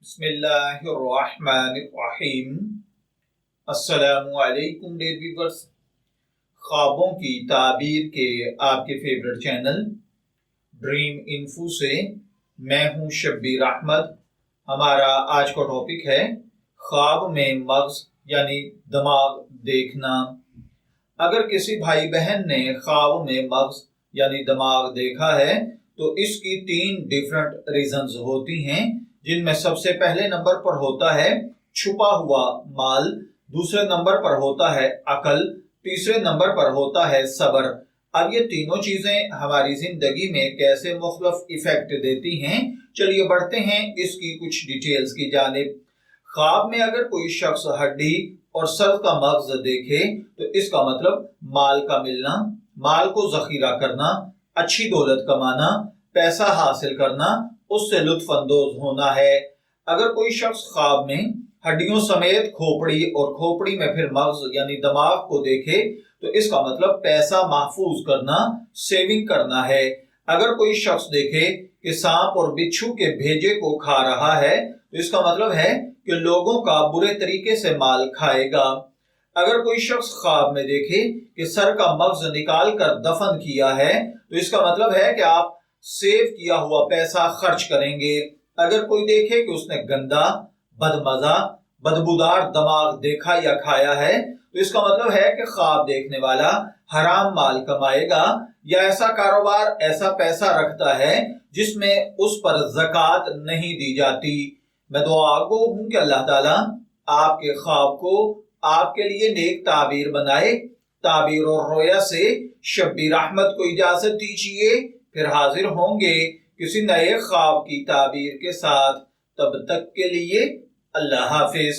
बिस्मिल्लाहिर्रहमानिर्रहीम। अस्सलामु अलैकुम डियर व्यूअर्स। ख्वाबों की ताबीर के आपके फेवरेट चैनल ड्रीम इन्फो से मैं हूं शब्बीर अहमद। हमारा आज का टॉपिक है ख्वाब में मग़ज़ यानी दिमाग देखना। अगर किसी भाई बहन ने ख्वाब में मग़ज़ यानी दिमाग देखा है तो इसकी 3 डिफरेंट रीजंस होती हैं, जिनमें सबसे पहले नंबर पर होता है छुपा हुआ माल, दूसरे नंबर पर होता है अकल, तीसरे नंबर पर होता है सब्र। अब ये तीनों चीजें हमारी जिंदगी में कैसे मुख्तलिफ इफेक्ट देती हैं, चलिए बढ़ते हैं इसकी कुछ डिटेल्स की जानिब। ख्वाब में अगर कोई शख्स हड्डी और सर का मग़ज़ देखे तो इसका मतलब माल का मिलना, माल को जखीरा करना, अच्छी दौलत कमाना, पैसा हासिल करना, उससे लुत्फ अंदोज होना है। अगर कोई शख्स ख्वाब में हड्डियों समेत खोपड़ी और खोपड़ी में फिर मग़ज़ यानी दिमाग को देखे तो इसका मतलब पैसा महफूज करना, सेविंग करना है। अगर कोई शख्स देखे कि सांप और बिच्छू के भेजे को खा रहा है तो इसका मतलब है कि लोगों का बुरे तरीके से माल खाएगा। अगर कोई शख्स ख्वाब में देखे कि सर का मग़ज़ निकाल कर दफन किया है तो इसका मतलब है कि आप सेव किया हुआ पैसा खर्च करेंगे। अगर कोई देखे कि उसने गंदा, बदमजा, बदबूदार दिमाग देखा या खाया है तो इसका मतलब है कि ख्वाब देखने वाला हराम माल कमाएगा या ऐसा कारोबार, ऐसा पैसा रखता है जिसमें उस पर ज़कात नहीं दी जाती। मैं दुआ गो हूं कि अल्लाह ताला आपके ख्वाब को आपके लिए नेक ताबीर बनाए। ताबीर और रोया से शब्बीर अहमद को इजाजत दीजिए, फिर हाजिर होंगे किसी नए ख्वाब की ताबीर के साथ। तब तक के लिए अल्लाह हाफिज।